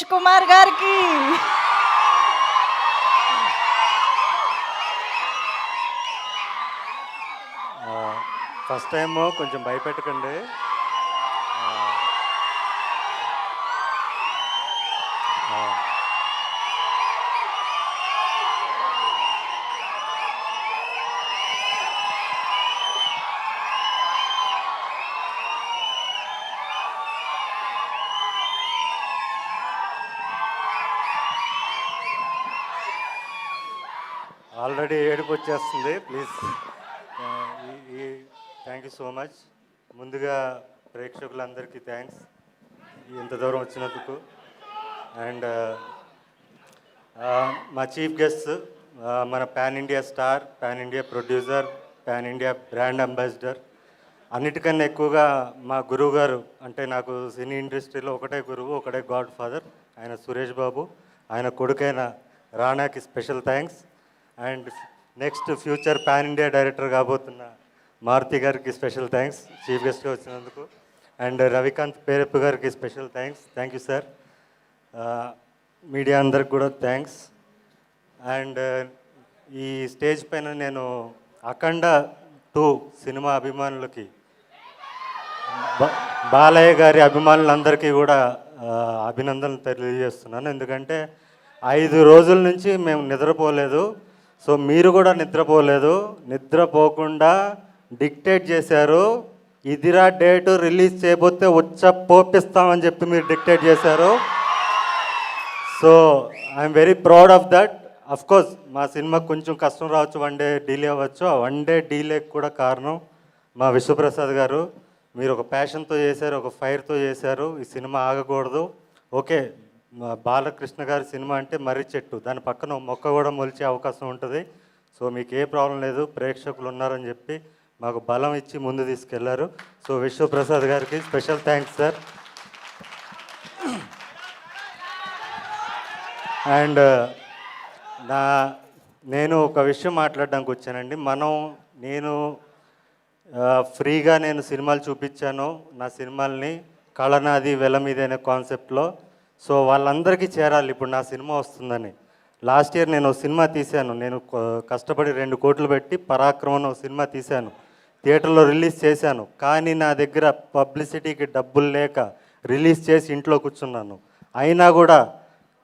కుమార్ గారికి first time కొంచెం భయపెట్టకండి. Already ఏడుపు వచ్చేస్తుంది. Please, thank you so much. ముందుగా ప్రేక్షకులందరికీ థ్యాంక్స్ ఇంత దూరం వచ్చినందుకు. అండ్ మా చీఫ్ గెస్ట్, మన pan India star, pan India producer, pan India brand ambassador, అన్నిటికన్నా ఎక్కువగా మా గురువు గారు, అంటే నాకు సినీ ఇండస్ట్రీలో ఒకటే గురువు, ఒకటే గాడ్ ఫాదర్, ఆయన సురేష్ బాబు. ఆయన కొడుకైన రానాకి special thanks. And next future pan India director కాబోతున్న మారుతి గారికి స్పెషల్ థ్యాంక్స్ చీఫ్ గెస్ట్గా వచ్చినందుకు. అండ్ రవికాంత్ పేరప్ప గారికి special thanks. Thank you sir. Media అందరికి కూడా థ్యాంక్స్. అండ్ ఈ స్టేజ్ పైన నేను అఖండ 2 సినిమా అభిమానులకి, బాలయ్య గారి అభిమానులందరికీ కూడా అభినందనలు తెలియజేస్తున్నాను. ఎందుకంటే 5 రోజుల నుంచి మేము నిద్రపోలేదు. సో మీరు కూడా నిద్రపోలేదు. నిద్రపోకుండా డిక్టేట్ చేశారు. ఇదిరా డేటు, రిలీజ్ చేయబోతే పోపిస్తామని చెప్పి మీరు డిక్టేట్ చేశారు. So I'm very proud of that. Of course మా సినిమాకి కొంచెం కష్టం రావచ్చు, 1 డే డిలే అవ్వచ్చు. ఆ 1 డే డిలేకి కూడా కారణం మా విశ్వప్రసాద్ గారు. మీరు ఒక ప్యాషన్తో చేశారు, ఒక ఫైర్తో చేశారు. ఈ సినిమా ఆగకూడదు. ఓకే, బాలకృష్ణ గారి సినిమా అంటే మర్రి చెట్టు, దాని పక్కన మొక్క కూడా మొలిచే అవకాశం ఉంటుంది. సో మీకు ఏ ప్రాబ్లం లేదు, ప్రేక్షకులు ఉన్నారని చెప్పి మాకు బలం ఇచ్చి ముందు తీసుకెళ్లారు. సో విశ్వప్రసాద్ గారికి స్పెషల్ థ్యాంక్స్ సార్. అండ్ నేను ఒక విషయం మాట్లాడడానికి వచ్చానండి. నేను ఫ్రీగా సినిమాలు చూపించాను, నా సినిమాల్ని కళనాది వెల మీద అనే కాన్సెప్ట్లో. సో వాళ్ళందరికీ చేరాలి ఇప్పుడు నా సినిమా వస్తుందని. లాస్ట్ ఇయర్ నేను సినిమా తీశాను. నేను కష్టపడి 2 కోట్లు పెట్టి పరాక్రమం సినిమా తీశాను, థియేటర్లో రిలీజ్ చేశాను. కానీ నా దగ్గర పబ్లిసిటీకి డబ్బులు లేక రిలీజ్ చేసి ఇంట్లో కూర్చున్నాను. అయినా కూడా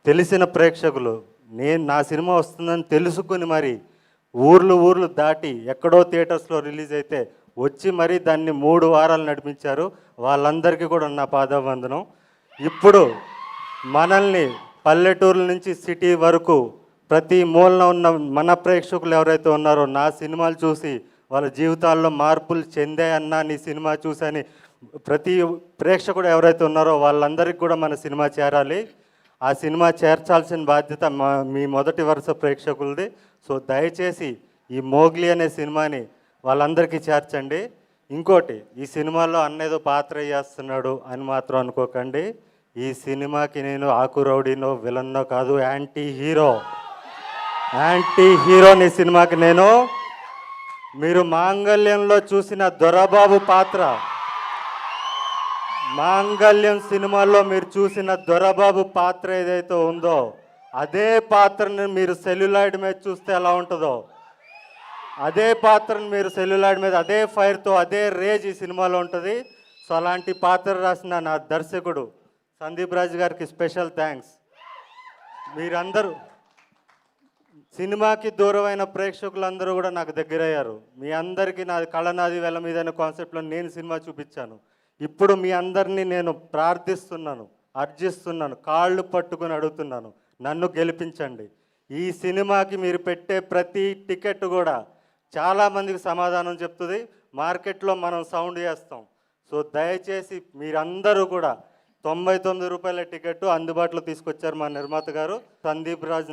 తెలిసిన ప్రేక్షకులు నా సినిమా వస్తుందని తెలుసుకుని మరి ఊర్లు దాటి ఎక్కడో థియేటర్స్లో రిలీజ్ అయితే వచ్చి మరీ దాన్ని 3 వారాలు నడిపించారు. వాళ్ళందరికీ కూడా నా పాదాభివందనం. ఇప్పుడు మనల్ని పల్లెటూరుల నుంచి సిటీ వరకు ప్రతి మూలన ఉన్న మన ప్రేక్షకులు ఎవరైతే ఉన్నారో నా సినిమాలు చూసి వాళ్ళ జీవితాల్లో మార్పులు చెందాయన్నా నీ సినిమా చూసని ప్రతి ప్రేక్షకుడు ఎవరైతే ఉన్నారో వాళ్ళందరికీ కూడా మన సినిమా చేరాలి. ఆ సినిమా చేర్చాల్సిన బాధ్యత మీ మొదటి వరుస ప్రేక్షకులది. సో దయచేసి ఈ మోగ్లీ అనే సినిమాని వాళ్ళందరికీ చేర్చండి. ఇంకోటి, ఈ సినిమాలో అన్నేదో పాత్ర చేస్తున్నాడు అని మాత్రం అనుకోకండి. ఈ సినిమాకి నేను ఆకు రౌడీనో విలన్నో కాదు, యాంటీ హీరోని సినిమాకి నేను. మీరు మాంగళ్యంలో చూసిన దొరబాబు పాత్ర, మాంగళ్యం సినిమాలో మీరు చూసిన దొరబాబు పాత్ర ఏదైతే ఉందో అదే పాత్రని మీరు సెల్యులాయిడ్ మీద చూస్తే ఎలా ఉంటుందో అదే పాత్రను మీరు సెల్యులాయిడ్ మీద అదే ఫైర్తో అదే రేజ్ ఈ సినిమాలో ఉంటుంది. సో అలాంటి పాత్ర రాసిన నా దర్శకుడు సందీప్ రాజ్ గారికి స్పెషల్ థ్యాంక్స్. మీరందరూ సినిమాకి దూరమైన ప్రేక్షకులందరూ కూడా నాకు దగ్గరయ్యారు. మీ అందరికీ నాది కళనాది వెల మీద అనే కాన్సెప్ట్లో నేను సినిమా చూపించాను. ఇప్పుడు మీ అందరినీ నేను ప్రార్థిస్తున్నాను, అర్జిస్తున్నాను, కాళ్ళు పట్టుకుని అడుగుతున్నాను, నన్ను గెలిపించండి. ఈ సినిమాకి మీరు పెట్టే ప్రతి టికెట్ కూడా చాలామందికి సమాధానం చెప్తుంది. మార్కెట్లో మనం సౌండ్ చేస్తాం. సో దయచేసి మీరందరూ కూడా 99 రూపాయల టికెట్ అందుబాటులో తీసుకొచ్చారు మా నిర్మాత గారు. సందీప్ రాజ్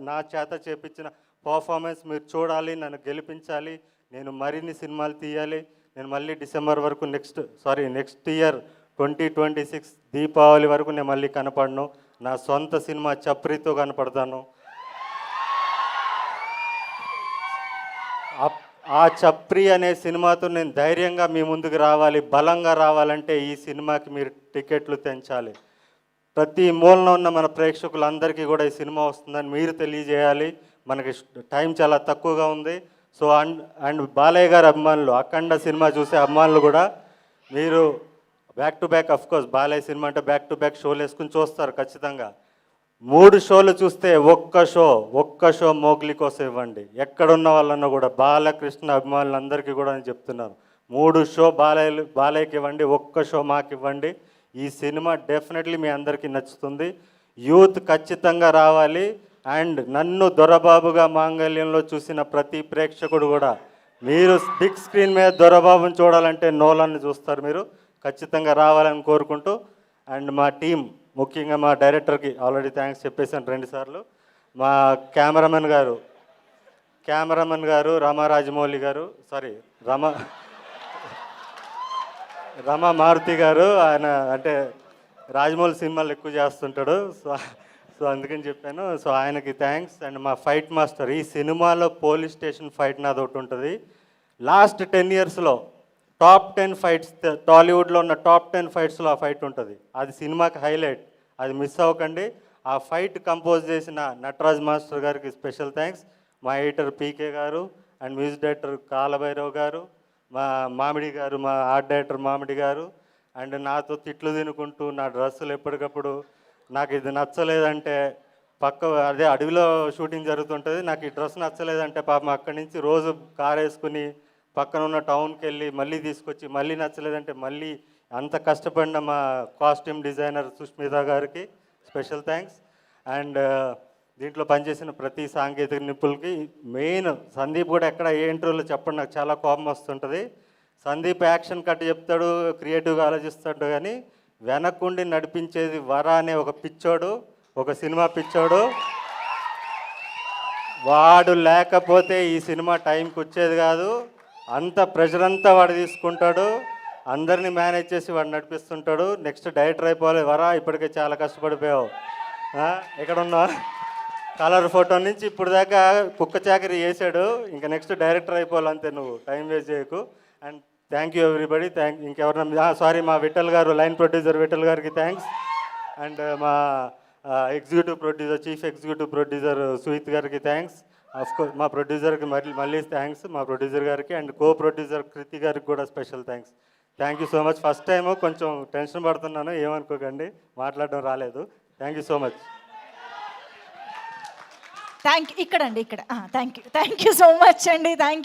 నా చేత చేపించిన పర్ఫార్మెన్స్ మీరు చూడాలి, నన్ను గెలిపించాలి. నేను మరిన్ని సినిమాలు తీయాలి. నేను మళ్ళీ డిసెంబర్ వరకు నెక్స్ట్ ఇయర్ 2026 దీపావళి వరకు నేను మళ్ళీ కనపడను. నా సొంత సినిమా చప్రీతో కనపడతాను. ఆ చప్రి అనే సినిమాతో నేను ధైర్యంగా మీ ముందుకు రావాలి, బలంగా రావాలంటే ఈ సినిమాకి మీరు టికెట్లు తెంచాలి. ప్రతి మూలన ఉన్న మన ప్రేక్షకులందరికీ కూడా ఈ సినిమా వస్తుందని మీరు తెలియజేయాలి. మనకి టైం చాలా తక్కువగా ఉంది. సో అండ్ బాలయ్య గారి అభిమానులు, అఖండ సినిమా చూసే అభిమానులు కూడా మీరు back to back, of course Balayya cinema అంటే బ్యాక్ టు బ్యాక్ షోలు వేసుకుని చూస్తారు ఖచ్చితంగా. 3 షోలు చూస్తే ఒక్క షో మోగ్లీ కోసం ఇవ్వండి. ఎక్కడున్న వాళ్ళన్నా కూడా బాలకృష్ణ అభిమానులందరికీ కూడా నేను చెప్తున్నాను, 3 షో బాలయ్యకి ఇవ్వండి, ఒక్క షో మాకు ఇవ్వండి. ఈ సినిమా డెఫినెట్లీ మీ అందరికీ నచ్చుతుంది. యూత్ ఖచ్చితంగా రావాలి. అండ్ నన్ను దొరబాబుగా మాంగళ్యంలో చూసిన ప్రతి ప్రేక్షకుడు కూడా, మీరు బిగ్ స్క్రీన్ మీద దొరబాబుని చూడాలంటే నోలాన్ని చూస్తారు. మీరు ఖచ్చితంగా రావాలని కోరుకుంటూ, అండ్ మా టీం ముఖ్యంగా మా డైరెక్టర్కి ఆల్రెడీ థ్యాంక్స్ చెప్పేసాను 2 సార్లు. మా కెమెరామెన్ గారు రామారాజమౌళి గారు, సారీ రమా మారుతి గారు, ఆయన అంటే రాజమౌళి సినిమాలు ఎక్కువ చేస్తుంటాడు. సో అందుకని చెప్పాను. సో ఆయనకి థ్యాంక్స్. అండ్ మా ఫైట్ మాస్టర్, ఈ సినిమాలో పోలీస్ స్టేషన్ ఫైట్ నాది ఒకటి ఉంటుంది. లాస్ట్ 10 ఇయర్స్లో టాప్ 10 ఫైట్స్, టాలీవుడ్లో ఉన్న టాప్ 10 ఫైట్స్లో ఆ ఫైట్ ఉంటుంది. అది సినిమాకి హైలైట్, అది మిస్ అవ్వకండి. ఆ ఫైట్ కంపోజ్ చేసిన నటరాజ్ మాస్టర్ గారికి స్పెషల్ థ్యాంక్స్. మా ఎడిటర్ పీకే గారు అండ్ మ్యూజిక్ డైరెక్టర్ కాలభైరవ్ గారు, మా మామిడి గారు, మా ఆర్ట్ డైరెక్టర్ మామిడి గారు. అండ్ నాతో తిట్లు తినుకుంటూ నా డ్రెస్సులు ఎప్పటికప్పుడు నాకు ఇది నచ్చలేదంటే, అదే అడవిలో షూటింగ్ జరుగుతుంటుంది, నాకు ఈ డ్రెస్ నచ్చలేదంటే పాపం అక్కడి నుంచి రోజు కారు వేసుకుని పక్కన ఉన్న టౌన్కి వెళ్ళి మళ్ళీ తీసుకొచ్చి, మళ్ళీ నచ్చలేదంటే మళ్ళీ అంత కష్టపడిన మా కాస్ట్యూమ్ డిజైనర్ సుష్మిత గారికి స్పెషల్ థ్యాంక్స్. అండ్ దీంట్లో పనిచేసిన ప్రతి సాంకేతిక నిపుణులకి, మెయిన్ సందీప్ కూడా ఎక్కడ ఏ ఇంటర్వ్యూలో చెప్పండి, నాకు చాలా కోపం వస్తుంటుంది. సందీప్ యాక్షన్ కట్ చెప్తాడు, క్రియేటివ్గా ఆలోచిస్తాడు, కానీ వెనకుండి నడిపించేది వర అనే ఒక పిచ్చోడు, ఒక సినిమా పిచ్చోడు. వాడు లేకపోతే ఈ సినిమా టైంకి వచ్చేది కాదు. అంత ప్రెషర్ అంతా వాడు తీసుకుంటాడు, అందరినీ మేనేజ్ చేసి వాడు నడిపిస్తుంటాడు. నెక్స్ట్ డైరెక్టర్ అయిపోవాలి వరా, ఇప్పటికే చాలా కష్టపడిపోయావు. ఎక్కడ ఉన్నావు? కలర్ ఫోటో నుంచి ఇప్పుడు దాకా కుక్క చాకరీ చేశాడు, ఇంకా నెక్స్ట్ డైరెక్టర్ అయిపోవాలి అంతే, నువ్వు టైం వేస్ట్ చేయకు. And thank you everybody. ఇంకెవరన్నా సారీ, మా విఠల్ గారు, లైన్ ప్రొడ్యూసర్ విఠల్ గారికి థ్యాంక్స్. అండ్ మా executive producer, chief executive producer Suhith గారికి థ్యాంక్స్. అఫ్కోర్స్ మా ప్రొడ్యూసర్కి మళ్ళీ థ్యాంక్స్, మా ప్రొడ్యూసర్ గారికి. అండ్ కో ప్రొడ్యూసర్ కృతి గారికి కూడా special thanks. Thank you so much. First time కొంచెం టెన్షన్ పడుతున్నాను, ఏమనుకోకండి, మాట్లాడడం రాలేదు. Thank you so much. Thank you. ఇక్కడ థ్యాంక్ యూ సో మచ్ అండి. Thank you.